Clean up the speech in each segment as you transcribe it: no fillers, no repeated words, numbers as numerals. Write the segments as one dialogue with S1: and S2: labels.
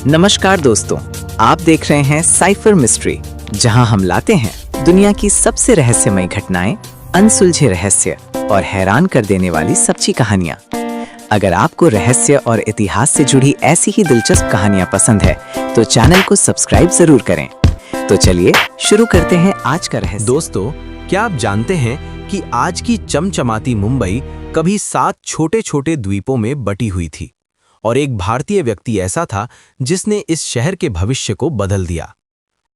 S1: नमस्कार दोस्तों, आप देख रहे हैं साइफर मिस्ट्री, जहां हम लाते हैं दुनिया की सबसे रहस्यमय घटनाएं, अनसुलझे रहस्य और हैरान कर देने वाली सच्ची कहानियां। अगर आपको रहस्य और इतिहास से जुड़ी ऐसी ही दिलचस्प कहानियां पसंद है तो चैनल को सब्सक्राइब जरूर करें। तो चलिए शुरू करते हैं आज का रहस्य।
S2: दोस्तों, क्या आप जानते हैं कि आज की चमचमाती मुंबई कभी 7 छोटे-छोटे द्वीपों में बटी हुई थी और एक भारतीय व्यक्ति ऐसा था जिसने इस शहर के भविष्य को बदल दिया।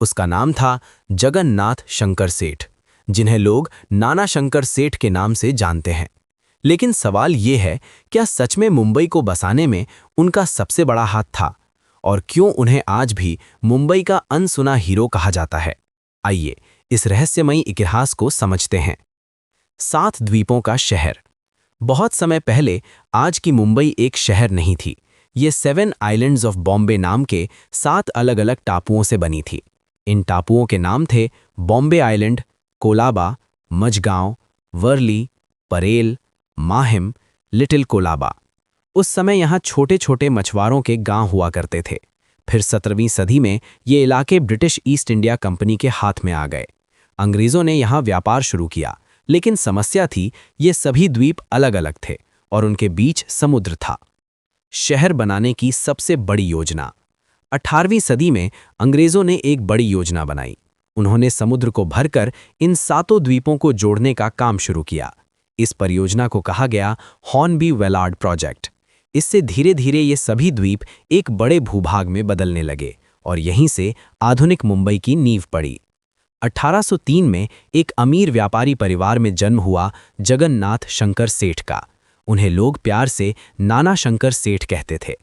S2: उसका नाम था जगन्नाथ शंकर सेठ, जिन्हें लोग नाना शंकर सेठ के नाम से जानते हैं। लेकिन सवाल ये है, क्या सच में मुंबई को बसाने में उनका सबसे बड़ा हाथ था और क्यों उन्हें आज भी मुंबई का अनसुना हीरो कहा जाता है? आइए इस रहस्यमयी इतिहास को समझते हैं। 7 द्वीपों का शहर। बहुत समय पहले आज की मुंबई एक शहर नहीं थी। ये 7 आइलैंड्स ऑफ बॉम्बे नाम के 7 अलग-अलग टापुओं से बनी थी। इन टापुओं के नाम थे बॉम्बे आइलैंड, कोलाबा, मझगांव, वर्ली, परेल, माहिम, लिटिल कोलाबा। उस समय यहाँ छोटे-छोटे मछुआरों के गांव हुआ करते थे। फिर 17वीं सदी में ये इलाके ब्रिटिश ईस्ट इंडिया कंपनी के हाथ में आ गए। अंग्रेज़ों ने यहाँ व्यापार शुरू किया, लेकिन समस्या थी, ये सभी द्वीप अलग-अलग थे और उनके बीच समुद्र था। शहर बनाने की सबसे बड़ी योजना। 18वीं सदी में अंग्रेज़ों ने एक बड़ी योजना बनाई। उन्होंने समुद्र को भरकर इन 7 द्वीपों को जोड़ने का काम शुरू किया। इस परियोजना को कहा गया हॉर्नबी वेलार्ड प्रोजेक्ट। इससे धीरे-धीरे ये सभी द्वीप एक बड़े भूभाग में बदलने लगे और यहीं से आधुनिक मुंबई की नींव पड़ी। 1803 में एक अमीर व्यापारी परिवार में जन्म हुआ जगन्नाथ शंकर सेठ का। उन्हें लोग प्यार से नाना शंकर सेठ कहते थे।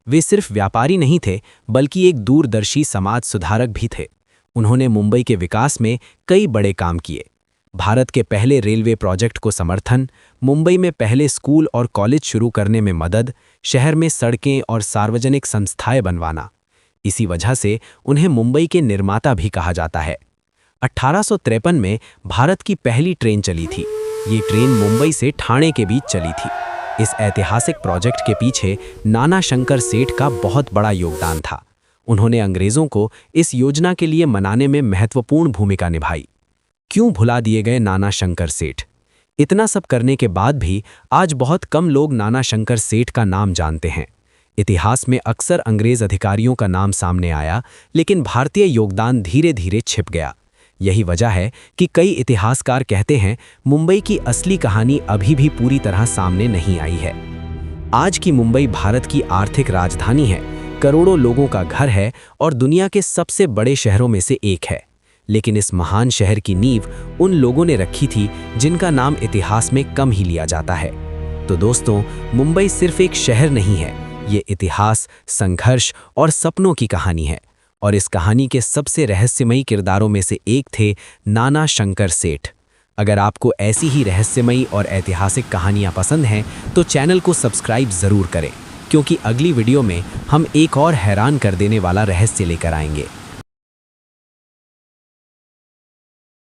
S2: वे सिर्फ व्यापारी नहीं थे, बल्कि एक दूरदर्शी समाज सुधारक भी थे। उन्होंने मुंबई के विकास में कई बड़े काम किए। भारत के पहले रेलवे प्रोजेक्ट को समर्थन, मुंबई में पहले स्कूल और कॉलेज शुरू करने में मदद, शहर में सड़कें और सार्वजनिक संस्थाएं बनवाना। इसी वजह से उन्हें मुंबई के निर्माता भी कहा जाता है। 1853 में भारत की पहली ट्रेन चली थी। ये ट्रेन मुंबई से ठाणे के बीच चली थी। इस ऐतिहासिक प्रोजेक्ट के पीछे नाना शंकर सेठ का बहुत बड़ा योगदान था। उन्होंने अंग्रेज़ों को इस योजना के लिए मनाने में महत्वपूर्ण भूमिका निभाई। क्यों भुला दिए गए नाना शंकर सेठ? इतना सब करने के बाद भी आज बहुत कम लोग नाना शंकर सेठ का नाम जानते हैं। इतिहास में अक्सर अंग्रेज़ अधिकारियों का नाम सामने आया, लेकिन भारतीय योगदान धीरे-धीरे छिप गया। यही वजह है कि कई इतिहासकार कहते हैं मुंबई की असली कहानी अभी भी पूरी तरह सामने नहीं आई है। आज की मुंबई भारत की आर्थिक राजधानी है, करोड़ों लोगों का घर है और दुनिया के सबसे बड़े शहरों में से एक है। लेकिन इस महान शहर की नींव उन लोगों ने रखी थी जिनका नाम इतिहास में कम ही लिया जाता है। तो दोस्तों, मुंबई सिर्फ एक शहर नहीं है, ये इतिहास, संघर्ष और सपनों की कहानी है। और इस कहानी के सबसे रहस्यमयी किरदारों में से एक थे नाना शंकर सेठ। अगर आपको ऐसी ही रहस्यमयी और ऐतिहासिक कहानियां पसंद हैं तो चैनल को सब्सक्राइब ज़रूर करें, क्योंकि अगली वीडियो में हम एक और हैरान कर देने वाला रहस्य लेकर आएंगे।